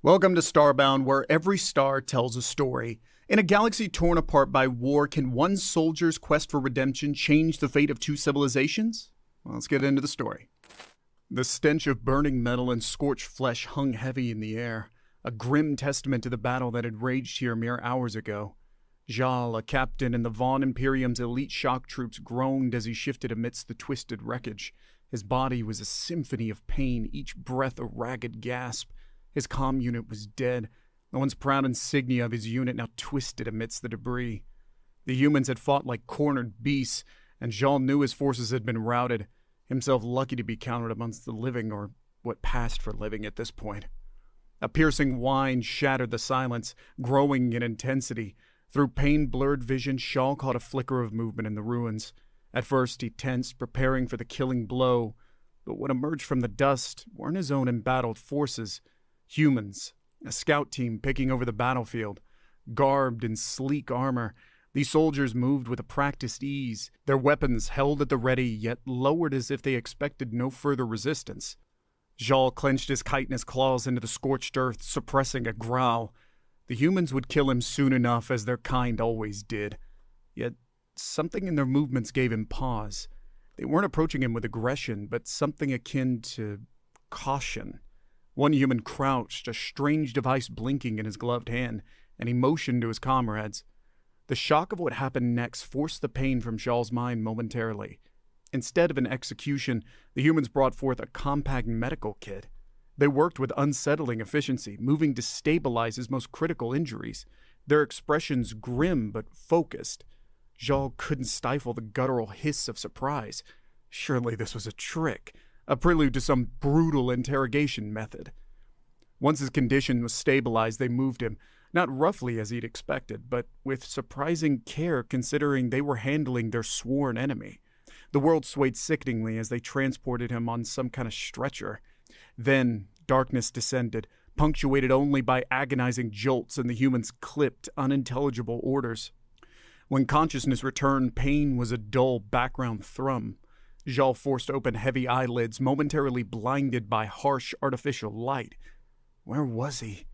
Welcome to Starbound, where every star tells a story. In a galaxy torn apart by war, can one soldier's quest for redemption change the fate of two civilizations? Well, let's get into the story. The stench of burning metal and scorched flesh hung heavy in the air, a grim testament to the battle that had raged here mere hours ago. Jal, a captain in the Vaughn Imperium's elite shock troops, groaned as he shifted amidst the twisted wreckage. His body was a symphony of pain, each breath a ragged gasp. His comm unit was dead, the once proud insignia of his unit now twisted amidst the debris. The humans had fought like cornered beasts, and Jean knew his forces had been routed, himself lucky to be counted amongst the living, or what passed for living at this point. A piercing whine shattered the silence, growing in intensity. Through pain-blurred vision, Shaw caught a flicker of movement in the ruins. At first he tensed, preparing for the killing blow, but what emerged from the dust weren't his own embattled forces. Humans, a scout team picking over the battlefield. Garbed in sleek armor, these soldiers moved with a practiced ease, their weapons held at the ready, yet lowered as if they expected no further resistance. Jal clenched his chitinous claws into the scorched earth, suppressing a growl. The humans would kill him soon enough, as their kind always did. Yet something in their movements gave him pause. They weren't approaching him with aggression, but something akin to caution. One human crouched, a strange device blinking in his gloved hand, and he motioned to his comrades. The shock of what happened next forced the pain from Jal's mind momentarily. Instead of an execution, the humans brought forth a compact medical kit. They worked with unsettling efficiency, moving to stabilize his most critical injuries, their expressions grim but focused. Jal couldn't stifle the guttural hiss of surprise. Surely this was a trick, a prelude to some brutal interrogation method. Once his condition was stabilized, they moved him, not roughly as he'd expected, but with surprising care considering they were handling their sworn enemy. The world swayed sickeningly as they transported him on some kind of stretcher. Then darkness descended, punctuated only by agonizing jolts and the humans' clipped, unintelligible orders. When consciousness returned, pain was a dull background thrum. Jal forced open heavy eyelids, momentarily blinded by harsh artificial light. Where was he?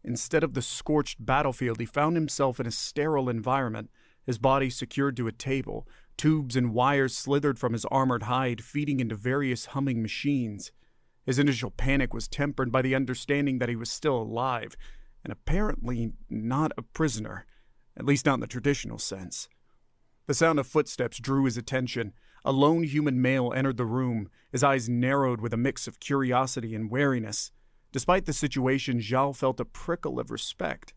Instead of the scorched battlefield, he found himself in a sterile environment, his body secured to a table. Tubes and wires slithered from his armored hide, feeding into various humming machines. His initial panic was tempered by the understanding that he was still alive, and apparently not a prisoner, at least not in the traditional sense. The sound of footsteps drew his attention. A lone human male entered the room, his eyes narrowed with a mix of curiosity and wariness. Despite the situation, Jal felt a prickle of respect.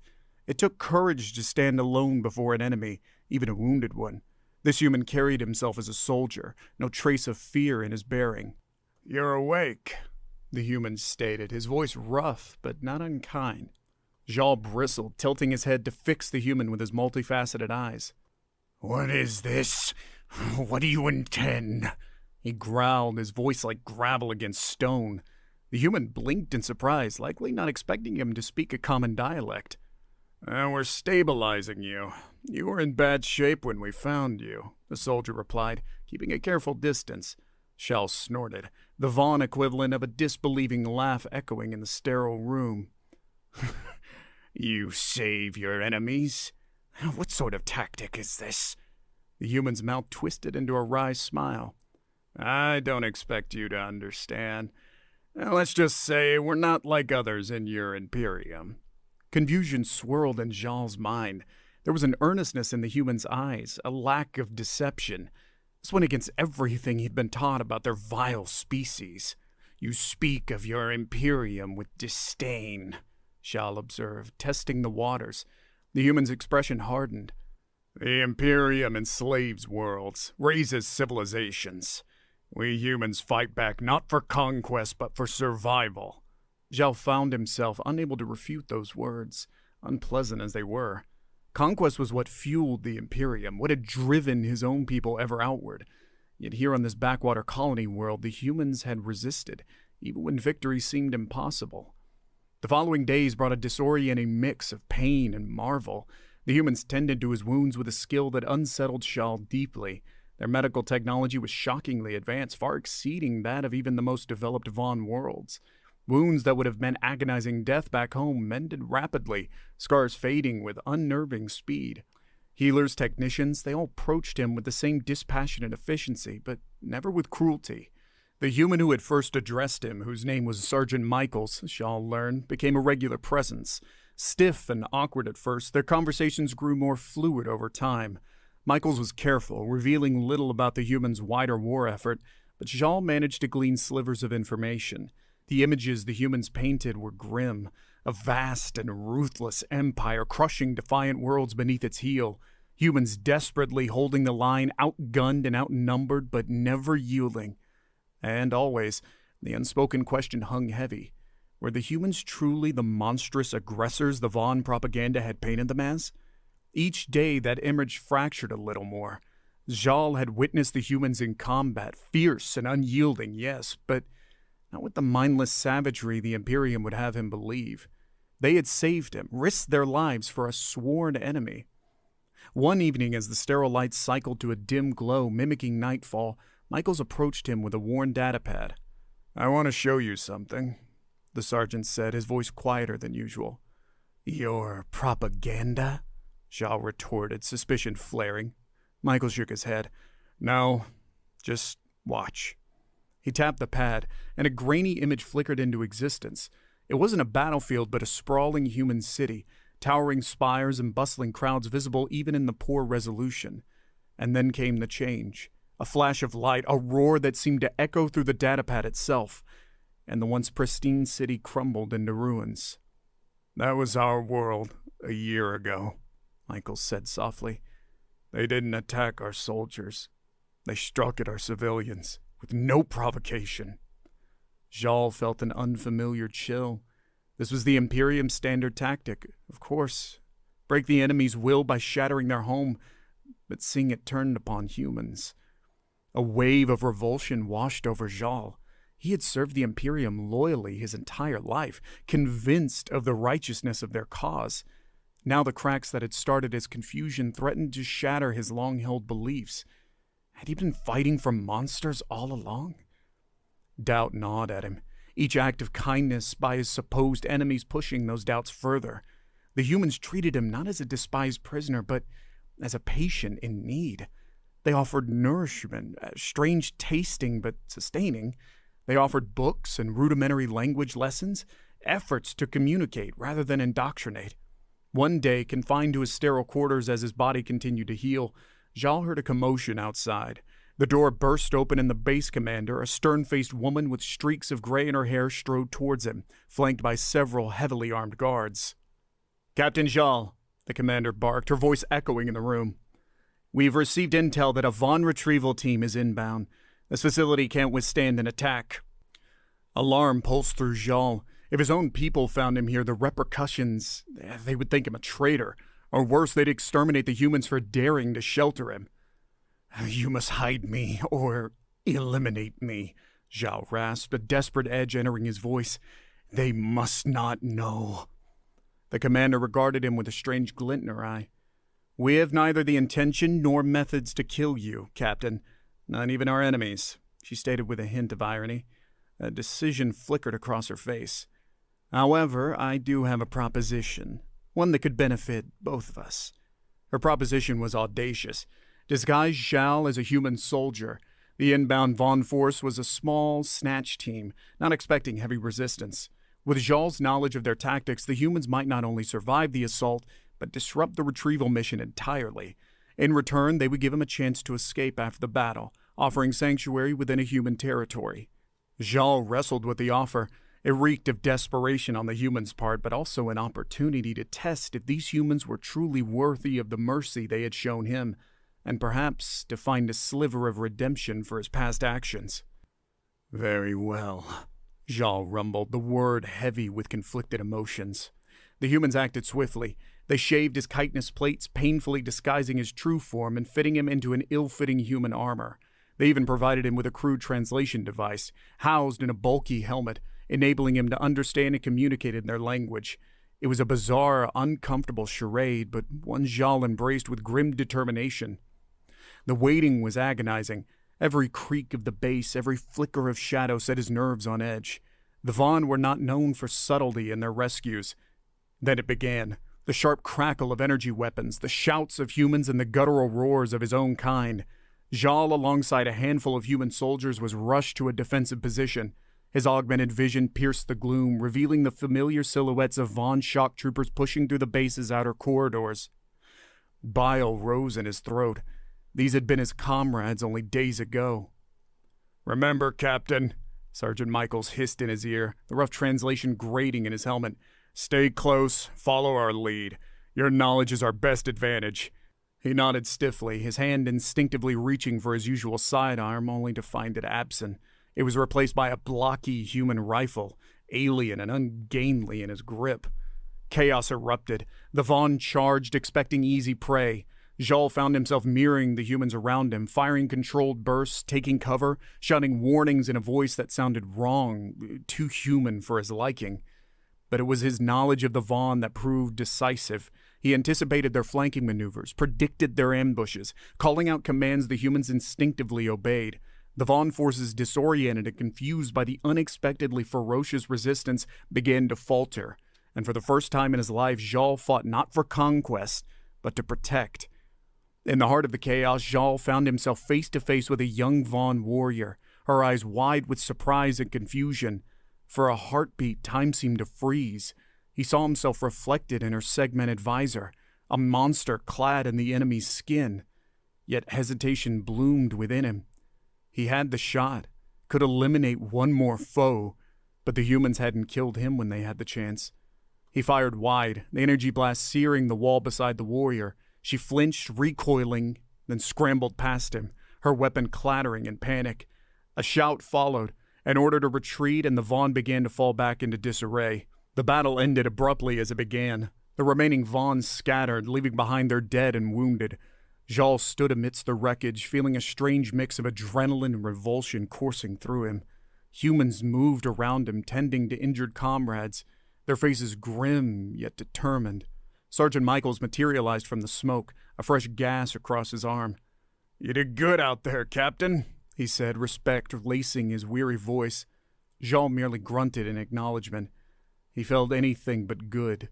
It took courage to stand alone before an enemy, even a wounded one. This human carried himself as a soldier, no trace of fear in his bearing. "You're awake," the human stated, his voice rough but not unkind. Jal bristled, tilting his head to fix the human with his multifaceted eyes. "What is this? What do you intend?" He growled, his voice like gravel against stone. The human blinked in surprise, likely not expecting him to speak a common dialect. "We're stabilizing you. You were in bad shape when we found you," the soldier replied, keeping a careful distance. Shell snorted, the Vaughn equivalent of a disbelieving laugh echoing in the sterile room. "You save your enemies? What sort of tactic is this?" The human's mouth twisted into a wry smile. "I don't expect you to understand. Let's just say we're not like others in your Imperium." Confusion swirled in Jal's mind. There was an earnestness in the human's eyes, a lack of deception. This went against everything he'd been taught about their vile species. "You speak of your Imperium with disdain," Jal observed, testing the waters. The human's expression hardened. "The Imperium enslaves worlds, raises civilizations. We humans fight back not for conquest, but for survival." Zhao found himself unable to refute those words, unpleasant as they were. Conquest was what fueled the Imperium, what had driven his own people ever outward. Yet here on this backwater colony world, the humans had resisted, even when victory seemed impossible. The following days brought a disorienting mix of pain and marvel. The humans tended to his wounds with a skill that unsettled Shal deeply. Their medical technology was shockingly advanced, far exceeding that of even the most developed Vaughn worlds. Wounds that would have meant agonizing death back home mended rapidly, scars fading with unnerving speed. Healers, technicians, they all approached him with the same dispassionate efficiency, but never with cruelty. The human who had first addressed him, whose name was Sergeant Michaels, Shaw learned, became a regular presence. Stiff and awkward at first, their conversations grew more fluid over time. Michaels was careful, revealing little about the human's wider war effort, but Shaw managed to glean slivers of information. The images the humans painted were grim, a vast and ruthless empire crushing defiant worlds beneath its heel, humans desperately holding the line, outgunned and outnumbered, but never yielding. And always, the unspoken question hung heavy. Were the humans truly the monstrous aggressors the Vaughn propaganda had painted them as? Each day that image fractured a little more. Jal had witnessed the humans in combat, fierce and unyielding, yes, but not with the mindless savagery the Imperium would have him believe. They had saved him, risked their lives for a sworn enemy. One evening, as the sterile light cycled to a dim glow mimicking nightfall, Michaels approached him with a worn datapad. "I want to show you something," the sergeant said, his voice quieter than usual. "Your propaganda?" Zhao retorted, suspicion flaring. Michael shook his head. "No, just watch." He tapped the pad, and a grainy image flickered into existence. It wasn't a battlefield, but a sprawling human city, towering spires and bustling crowds visible even in the poor resolution. And then came the change. A flash of light, a roar that seemed to echo through the datapad itself, and the once pristine city crumbled into ruins. "That was our world a year ago," Michael said softly. "They didn't attack our soldiers. They struck at our civilians, with no provocation." Jal felt an unfamiliar chill. This was the Imperium's standard tactic, of course. Break the enemy's will by shattering their home, but seeing it turned upon humans. A wave of revulsion washed over Jal. He had served the Imperium loyally his entire life, convinced of the righteousness of their cause. Now the cracks that had started his confusion threatened to shatter his long-held beliefs. Had he been fighting for monsters all along? Doubt gnawed at him, each act of kindness by his supposed enemies pushing those doubts further. The humans treated him not as a despised prisoner, but as a patient in need. They offered nourishment, strange tasting but sustaining. They offered books and rudimentary language lessons, efforts to communicate rather than indoctrinate. One day, confined to his sterile quarters as his body continued to heal, Zhao heard a commotion outside. The door burst open and the base commander, a stern-faced woman with streaks of gray in her hair, strode towards him, flanked by several heavily armed guards. "Captain Zhao," the commander barked, her voice echoing in the room. "We've received intel that a Vaughn retrieval team is inbound. This facility can't withstand an attack." Alarm pulsed through Zhao. If his own people found him here, the repercussions, they would think him a traitor. Or worse, they'd exterminate the humans for daring to shelter him. "You must hide me, or eliminate me," Zhao rasped, a desperate edge entering his voice. "They must not know." The commander regarded him with a strange glint in her eye. "We have neither the intention nor methods to kill you, Captain. Not even our enemies," she stated with a hint of irony. A decision flickered across her face. "However, I do have a proposition, one that could benefit both of us." Her proposition was audacious. Disguise Zhao as a human soldier. The inbound Vaughn force was a small, snatch team, not expecting heavy resistance. With Zhao's knowledge of their tactics, the humans might not only survive the assault, but disrupt the retrieval mission entirely. In return, they would give him a chance to escape after the battle, offering sanctuary within a human territory. Zhao wrestled with the offer. It reeked of desperation on the humans' part, but also an opportunity to test if these humans were truly worthy of the mercy they had shown him, and perhaps to find a sliver of redemption for his past actions. "Very well," Zhao rumbled, the word heavy with conflicted emotions. The humans acted swiftly. They shaved his chitinous plates, painfully disguising his true form and fitting him into an ill-fitting human armor. They even provided him with a crude translation device, housed in a bulky helmet, enabling him to understand and communicate in their language. It was a bizarre, uncomfortable charade, but one Zhao embraced with grim determination. The waiting was agonizing. Every creak of the base, every flicker of shadow set his nerves on edge. The Vaughn were not known for subtlety in their rescues. Then it began. The sharp crackle of energy weapons, the shouts of humans, and the guttural roars of his own kind. Jal, alongside a handful of human soldiers, was rushed to a defensive position. His augmented vision pierced the gloom, revealing the familiar silhouettes of Vaughn shock troopers pushing through the base's outer corridors. Bile rose in his throat. These had been his comrades only days ago. "Remember, Captain," Sergeant Michaels hissed in his ear, the rough translation grating in his helmet. "Stay close, follow our lead. Your knowledge is our best advantage." He nodded stiffly, his hand instinctively reaching for his usual sidearm, only to find it absent. It was replaced by a blocky human rifle, alien and ungainly in his grip. Chaos erupted. The Vaughn charged, expecting easy prey. Jal found himself mirroring the humans around him, firing controlled bursts, taking cover, shouting warnings in a voice that sounded wrong, too human for his liking. But it was his knowledge of the Vaughn that proved decisive. He anticipated their flanking maneuvers, predicted their ambushes, calling out commands the humans instinctively obeyed. The Vaughn forces, disoriented and confused by the unexpectedly ferocious resistance, began to falter. And for the first time in his life, Jal fought not for conquest, but to protect. In the heart of the chaos, Jal found himself face to face with a young Vaughn warrior, her eyes wide with surprise and confusion. For a heartbeat, time seemed to freeze. He saw himself reflected in her segmented visor, a monster clad in the enemy's skin. Yet hesitation bloomed within him. He had the shot, could eliminate one more foe, but the humans hadn't killed him when they had the chance. He fired wide, the energy blast searing the wall beside the warrior. She flinched, recoiling, then scrambled past him, her weapon clattering in panic. A shout followed, an order to retreat, and the Vaughn began to fall back into disarray. The battle ended abruptly as it began. The remaining Vaughns scattered, leaving behind their dead and wounded. Jal stood amidst the wreckage, feeling a strange mix of adrenaline and revulsion coursing through him. Humans moved around him, tending to injured comrades, their faces grim yet determined. Sergeant Michaels materialized from the smoke, a fresh gas across his arm. "You did good out there, Captain," he said, respect lacing his weary voice. Jal merely grunted in acknowledgement. He felt anything but good.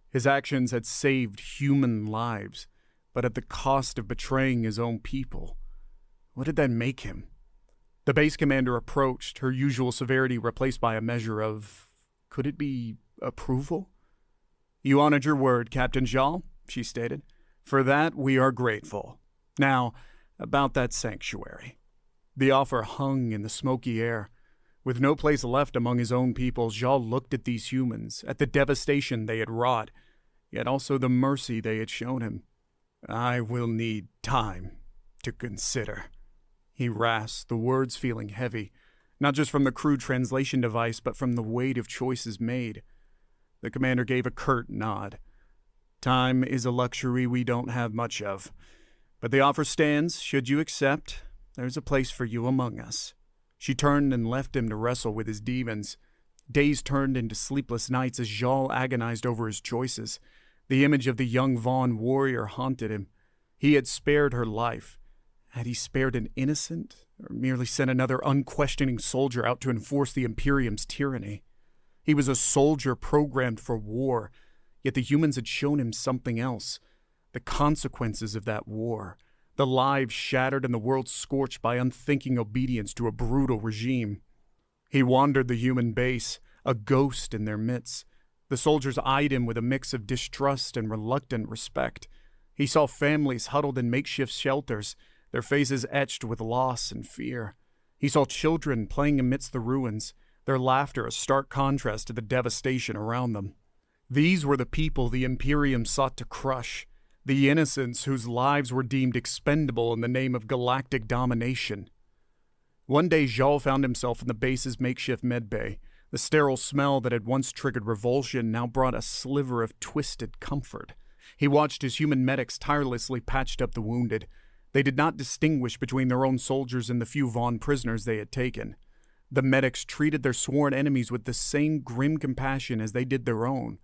His actions had saved human lives, but at the cost of betraying his own people. What did that make him? The base commander approached, her usual severity replaced by a measure of, could it be approval? "You honored your word, Captain Jal," she stated. "For that we are grateful. Now, about that sanctuary." The offer hung in the smoky air. With no place left among his own people, Jal looked at these humans, at the devastation they had wrought, yet also the mercy they had shown him. "I will need time to consider," he rasped, the words feeling heavy, not just from the crude translation device, but from the weight of choices made. The commander gave a curt nod. "Time is a luxury we don't have much of, but the offer stands. Should you accept, there's a place for you among us." She turned and left him to wrestle with his demons. Days turned into sleepless nights as Jal agonized over his choices. The image of the young Vaughn warrior haunted him. He had spared her life. Had he spared an innocent, or merely sent another unquestioning soldier out to enforce the Imperium's tyranny? He was a soldier programmed for war, yet the humans had shown him something else. The consequences of that war. The lives shattered and the world scorched by unthinking obedience to a brutal regime. He wandered the human base, a ghost in their midst. The soldiers eyed him with a mix of distrust and reluctant respect. He saw families huddled in makeshift shelters, their faces etched with loss and fear. He saw children playing amidst the ruins, their laughter a stark contrast to the devastation around them. These were the people the Imperium sought to crush, the innocents whose lives were deemed expendable in the name of galactic domination. One day, Jal found himself in the base's makeshift medbay. The sterile smell that had once triggered revulsion now brought a sliver of twisted comfort. He watched as human medics tirelessly patched up the wounded. They did not distinguish between their own soldiers and the few Vaughn prisoners they had taken. The medics treated their sworn enemies with the same grim compassion as they did their own.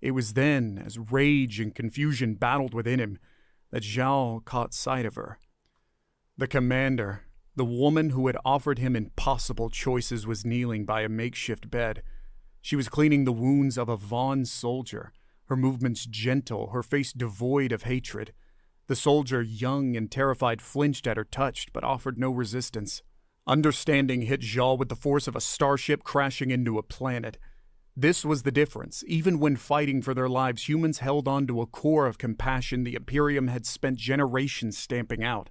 It was then, as rage and confusion battled within him, that Jal caught sight of her. The commander, The woman who had offered him impossible choices was kneeling by a makeshift bed. She was cleaning the wounds of a Vaughn soldier, her movements gentle, her face devoid of hatred. The soldier, young and terrified, flinched at her touch, but offered no resistance. Understanding hit Jal with the force of a starship crashing into a planet. This was the difference. Even when fighting for their lives, humans held on to a core of compassion the Imperium had spent generations stamping out.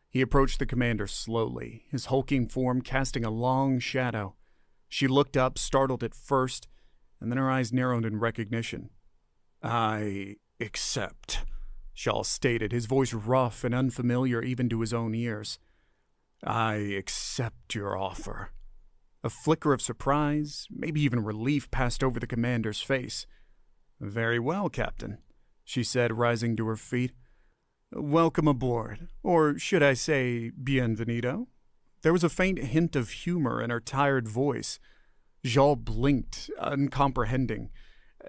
He approached the commander slowly, his hulking form casting a long shadow. She looked up, startled at first, and then her eyes narrowed in recognition. "I accept," Shaw stated, his voice rough and unfamiliar even to his own ears. "I accept your offer." A flicker of surprise, maybe even relief, passed over the commander's face. "Very well, Captain," she said, rising to her feet. "Welcome aboard, or should I say bienvenido?" There was a faint hint of humor in her tired voice. Jal blinked, uncomprehending.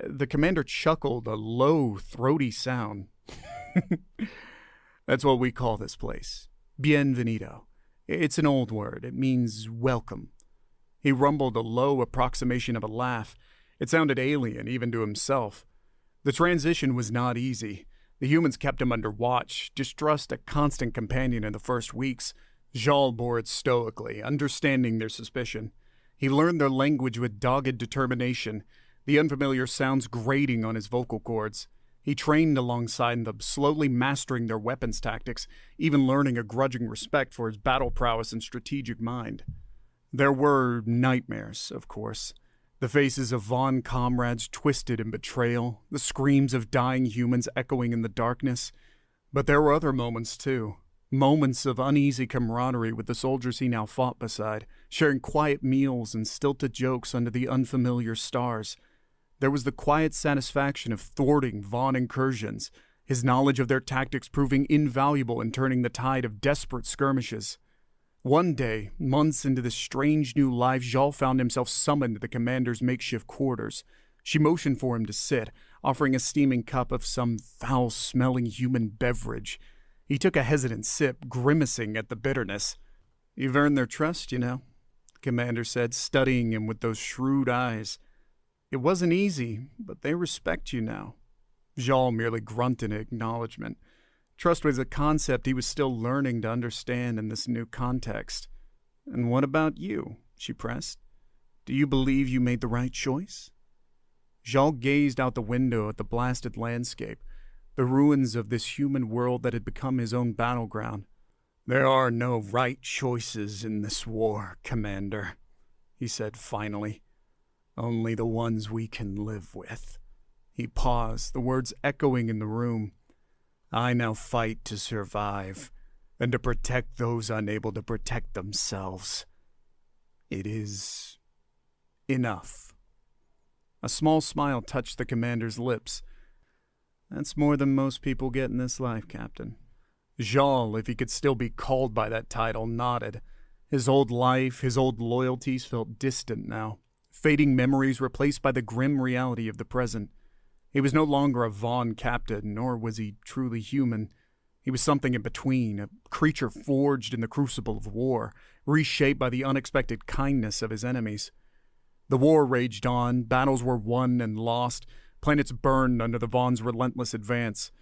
The commander chuckled, a low, throaty sound. "That's what we call this place. Bienvenido. It's an old word. It means welcome." He rumbled a low approximation of a laugh. It sounded alien, even to himself. The transition was not easy. The humans kept him under watch, distrust a constant companion in the first weeks. Jal bore it stoically, understanding their suspicion. He learned their language with dogged determination, the unfamiliar sounds grating on his vocal cords. He trained alongside them, slowly mastering their weapons tactics, even learning a grudging respect for his battle prowess and strategic mind. There were nightmares, of course. The faces of Vaughn comrades twisted in betrayal, the screams of dying humans echoing in the darkness. But there were other moments, too. Moments of uneasy camaraderie with the soldiers he now fought beside, sharing quiet meals and stilted jokes under the unfamiliar stars. There was the quiet satisfaction of thwarting Vaughn incursions, his knowledge of their tactics proving invaluable in turning the tide of desperate skirmishes. One day, months into this strange new life, Jal found himself summoned to the commander's makeshift quarters. She motioned for him to sit, offering a steaming cup of some foul-smelling human beverage. He took a hesitant sip, grimacing at the bitterness. "You've earned their trust, you know," the commander said, studying him with those shrewd eyes. "It wasn't easy, but they respect you now." Jal merely grunted in acknowledgement. Trust was a concept he was still learning to understand in this new context. "And what about you?" she pressed. "Do you believe you made the right choice?" Jal gazed out the window at the blasted landscape, the ruins of this human world that had become his own battleground. "There are no right choices in this war, Commander," he said finally. "Only the ones we can live with." He paused, the words echoing in the room. "I now fight to survive, and to protect those unable to protect themselves. It is enough." A small smile touched the commander's lips. "That's more than most people get in this life, Captain." Jal, if he could still be called by that title, nodded. His old life, his old loyalties felt distant now, fading memories replaced by the grim reality of the present. He was no longer a Vaughn captain, nor was he truly human. He was something in between, a creature forged in the crucible of war, reshaped by the unexpected kindness of his enemies. The war raged on, battles were won and lost, planets burned under the Vaughn's relentless advance.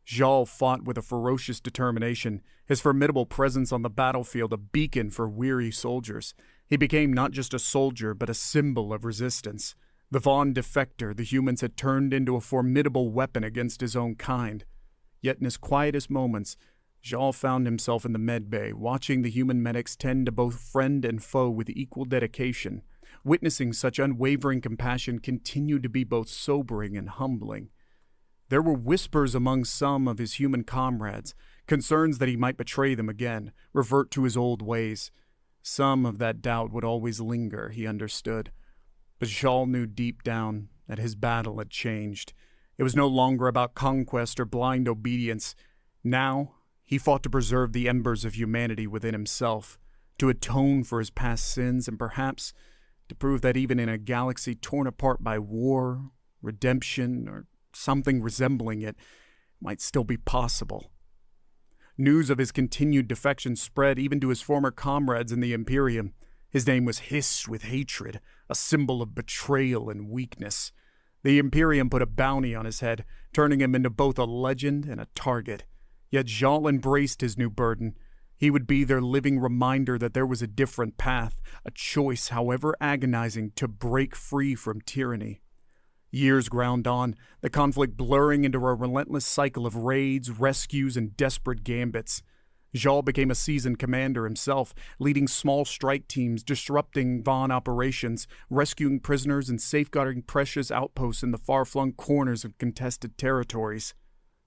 Jal fought with a ferocious determination, his formidable presence on the battlefield a beacon for weary soldiers. He became not just a soldier, but a symbol of resistance. The Vaughn defector the humans had turned into a formidable weapon against his own kind. Yet in his quietest moments, Jal found himself in the medbay, watching the human medics tend to both friend and foe with equal dedication. Witnessing such unwavering compassion continued to be both sobering and humbling. There were whispers among some of his human comrades, concerns that he might betray them again, revert to his old ways. Some of that doubt would always linger, he understood. But Jal knew deep down that his battle had changed. It was no longer about conquest or blind obedience. Now, he fought to preserve the embers of humanity within himself, to atone for his past sins, and perhaps to prove that even in a galaxy torn apart by war, redemption, or something resembling it, might still be possible. News of his continued defection spread even to his former comrades in the Imperium. His name was hissed with hatred, a symbol of betrayal and weakness. The Imperium put a bounty on his head, turning him into both a legend and a target. Yet Jean embraced his new burden. He would be their living reminder that there was a different path, a choice, however agonizing, to break free from tyranny. Years ground on, the conflict blurring into a relentless cycle of raids, rescues, and desperate gambits. Jean became a seasoned commander himself, leading small strike teams, disrupting Vaughn operations, rescuing prisoners, and safeguarding precious outposts in the far-flung corners of contested territories.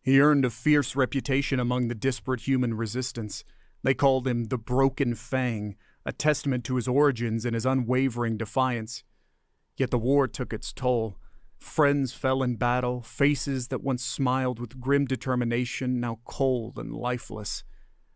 He earned a fierce reputation among the disparate human resistance. They called him the Broken Fang, a testament to his origins and his unwavering defiance. Yet the war took its toll. Friends fell in battle, faces that once smiled with grim determination, now cold and lifeless.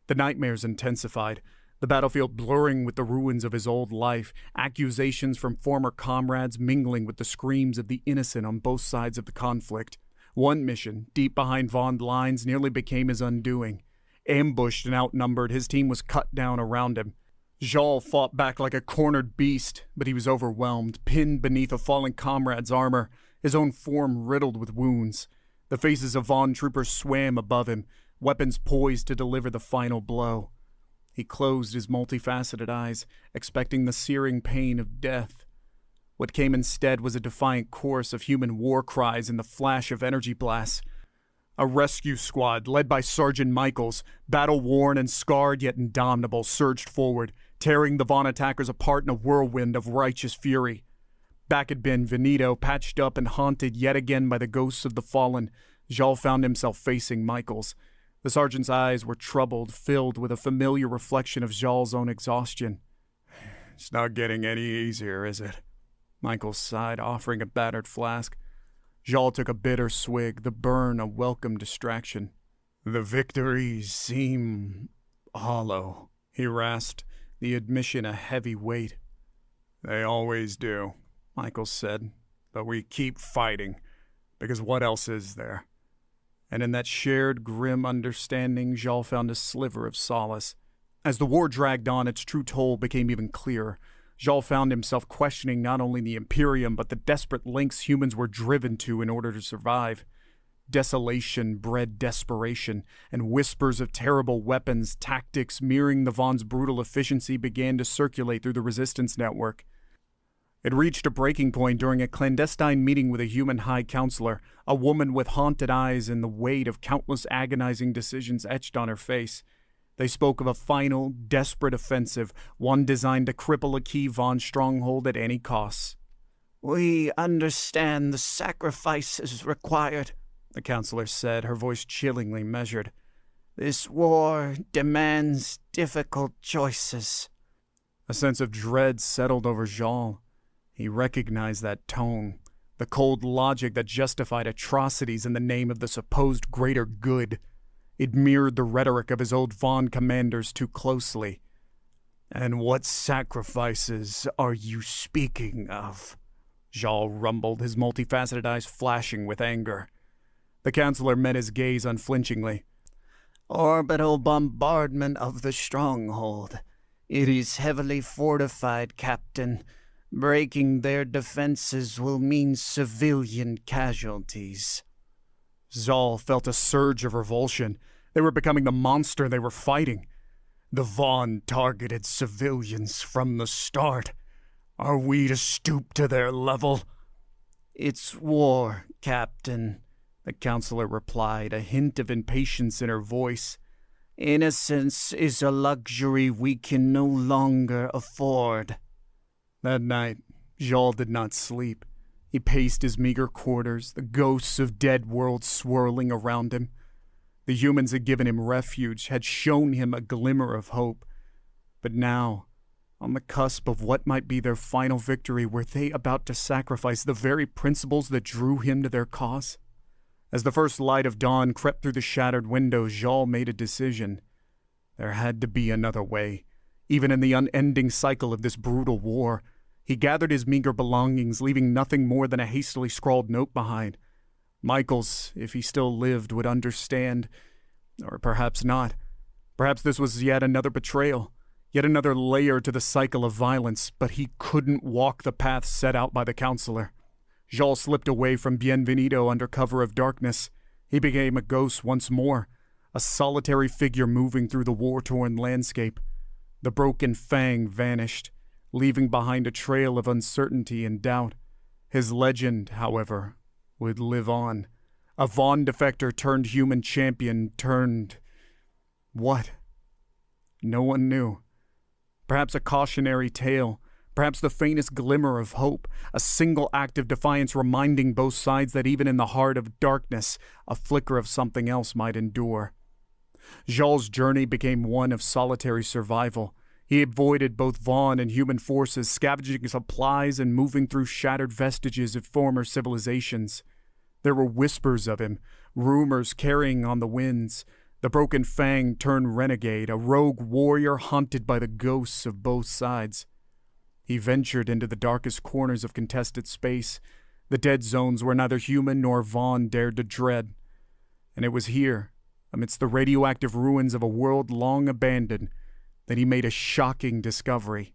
The nightmares intensified, the battlefield blurring with the ruins of his old life, accusations from former comrades mingling with the screams of the innocent on both sides of the conflict. One mission, deep behind Vaughn's lines, nearly became his undoing. Ambushed and outnumbered, his team was cut down around him. Jean fought back like a cornered beast, but he was overwhelmed, pinned beneath a fallen comrade's armor, his own form riddled with wounds. The faces of Vaughn troopers swam above him, weapons poised to deliver the final blow. He closed his multifaceted eyes, expecting the searing pain of death. What came instead was a defiant chorus of human war cries and the flash of energy blasts. A rescue squad, led by Sergeant Michaels, battle-worn and scarred yet indomitable, surged forward, tearing the Vaughn attackers apart in a whirlwind of righteous fury. Back had been Veneto, patched up and haunted yet again by the ghosts of the fallen. Jean found himself facing Michaels. The sergeant's eyes were troubled, filled with a familiar reflection of Jean's own exhaustion. "It's not getting any easier, is it?" Michaels sighed, offering a battered flask. Jean took a bitter swig, the burn a welcome distraction. "The victories seem hollow," he rasped, the admission a heavy weight. "They always do," Michaels said, "but we keep fighting, because what else is there?" And in that shared grim understanding, Jean found a sliver of solace. As the war dragged on, its true toll became even clearer. Jean found himself questioning not only the Imperium, but the desperate lengths humans were driven to in order to survive. Desolation bred desperation, and whispers of terrible weapons, tactics mirroring the Vaughn's brutal efficiency began to circulate through the resistance network. It reached a breaking point during a clandestine meeting with a human high counselor, a woman with haunted eyes and the weight of countless agonizing decisions etched on her face. They spoke of a final, desperate offensive, one designed to cripple a key Vaughn stronghold at any cost. "We understand the sacrifices required," the counselor said, her voice chillingly measured. "This war demands difficult choices." A sense of dread settled over Jean. He recognized that tone, the cold logic that justified atrocities in the name of the supposed greater good. It mirrored the rhetoric of his old Vaughn commanders too closely. "And what sacrifices are you speaking of?" Jean rumbled, his multifaceted eyes flashing with anger. The counselor met his gaze unflinchingly. "Orbital bombardment of the stronghold. It is heavily fortified, Captain. Breaking their defenses will mean civilian casualties." Zal felt a surge of revulsion. They were becoming the monster they were fighting. "The Vaughn targeted civilians from the start. Are we to stoop to their level?" "It's war, Captain," the counselor replied, a hint of impatience in her voice. "Innocence is a luxury we can no longer afford." That night, Jean did not sleep. He paced his meager quarters, the ghosts of dead worlds swirling around him. The humans had given him refuge, had shown him a glimmer of hope. But now, on the cusp of what might be their final victory, were they about to sacrifice the very principles that drew him to their cause? As the first light of dawn crept through the shattered windows, Jean made a decision. There had to be another way, even in the unending cycle of this brutal war. He gathered his meager belongings, leaving nothing more than a hastily scrawled note behind. Michaels, if he still lived, would understand, or perhaps not. Perhaps this was yet another betrayal, yet another layer to the cycle of violence, but he couldn't walk the path set out by the counselor. Jal slipped away from Bienvenido under cover of darkness. He became a ghost once more, a solitary figure moving through the war-torn landscape. The broken fang vanished, leaving behind a trail of uncertainty and doubt. His legend, however, would live on. A Vaughn defector turned human champion turned... what? No one knew. Perhaps a cautionary tale, perhaps the faintest glimmer of hope, a single act of defiance reminding both sides that even in the heart of darkness, a flicker of something else might endure. Jal's journey became one of solitary survival. He avoided both Vaughn and human forces, scavenging supplies and moving through shattered vestiges of former civilizations. There were whispers of him, rumors carrying on the winds. The broken fang turned renegade, a rogue warrior haunted by the ghosts of both sides. He ventured into the darkest corners of contested space, the dead zones where neither human nor Vaughn dared to tread. And it was here, amidst the radioactive ruins of a world long abandoned, that he made a shocking discovery.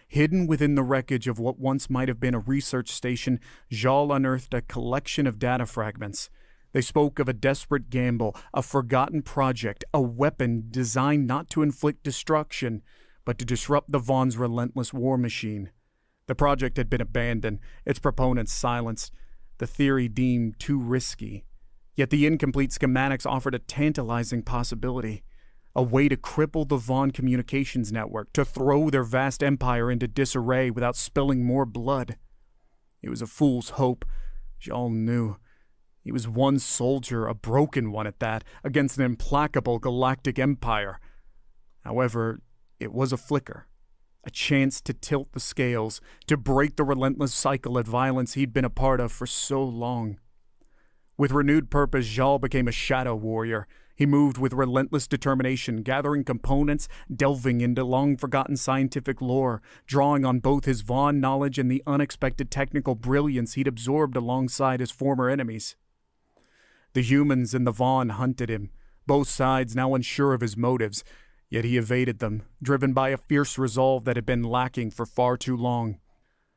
Hidden within the wreckage of what once might have been a research station, Jal unearthed a collection of data fragments. They spoke of a desperate gamble, a forgotten project, a weapon designed not to inflict destruction, but to disrupt the Vaughn's relentless war machine. The project had been abandoned, its proponents silenced, the theory deemed too risky. Yet the incomplete schematics offered a tantalizing possibility. A way to cripple the Vaughn communications network, to throw their vast empire into disarray without spilling more blood. It was a fool's hope, Jal knew. He was one soldier, a broken one at that, against an implacable galactic empire. However, it was a flicker, a chance to tilt the scales, to break the relentless cycle of violence he'd been a part of for so long. With renewed purpose, Jal became a shadow warrior. He moved with relentless determination, gathering components, delving into long-forgotten scientific lore, drawing on both his Vaughn knowledge and the unexpected technical brilliance he'd absorbed alongside his former enemies. The humans and the Vaughn hunted him, both sides now unsure of his motives, yet he evaded them, driven by a fierce resolve that had been lacking for far too long.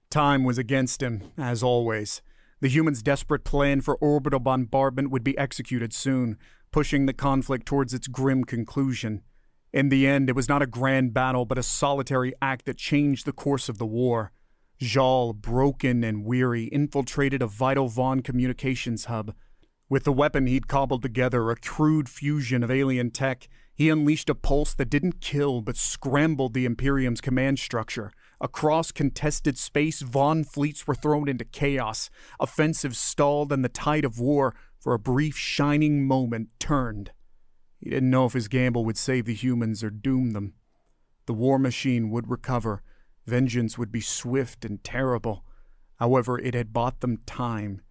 Time was against him, as always. The humans' desperate plan for orbital bombardment would be executed soon, pushing the conflict towards its grim conclusion. In the end, it was not a grand battle, but a solitary act that changed the course of the war. Jal, broken and weary, infiltrated a vital Vaughn communications hub. With the weapon he'd cobbled together, a crude fusion of alien tech, he unleashed a pulse that didn't kill but scrambled the Imperium's command structure. Across contested space, Vaughn fleets were thrown into chaos. Offensives stalled and the tide of war, for a brief shining moment, turned. He didn't know if his gamble would save the humans or doom them. The war machine would recover. Vengeance would be swift and terrible. However, it had bought them time.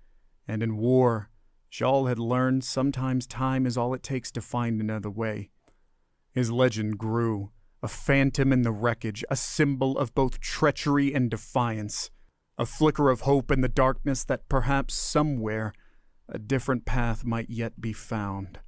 And in war, Jal had learned sometimes time is all it takes to find another way. His legend grew, a phantom in the wreckage, a symbol of both treachery and defiance, a flicker of hope in the darkness that perhaps somewhere a different path might yet be found.